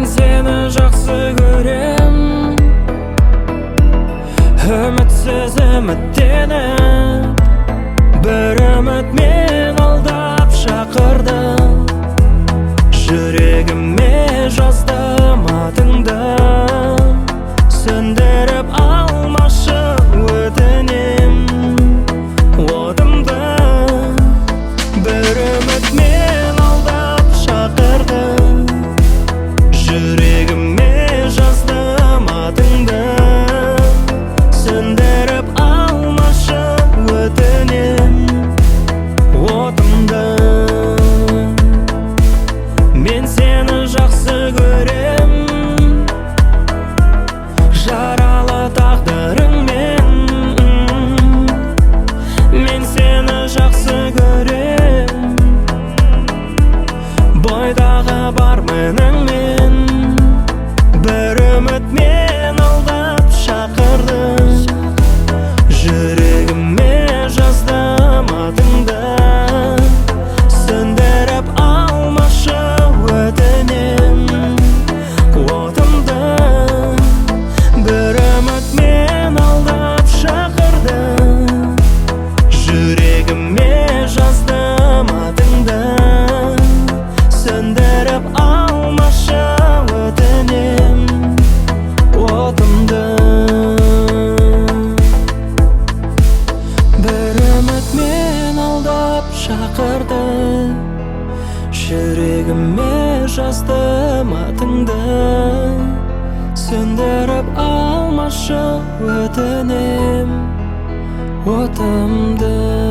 Мен сені жақсы көрем, үмітсіз үміттеніп, бір үміт мен алдап шақырды. Жүрегіме жаздым атыңды, сөндіріп алмашы өтінем отымды. Бір үміт мен алдап шақырды, жүрегіме жаздым атыңды, сөндіріп алмашы өтінем отымды. Мен сені жақсы көрем, жаралы тағдырыңмен. Мен сені жақсы көрем, бойдағы бар мініңмен. Бір үміт мен алдап шақырды, жүрегіме жаздым атыңды, сөндіріп алмашы өтінем отымды. Бір үміт мен алдап шақырды, жүрегіме жаздым атыңды, сөндіріп алмашы өтінем отымды. Бір үміт мен алдап шақырды, жүрегіме жаздым атыңды, сөндіріп алмашы өтінем отымды.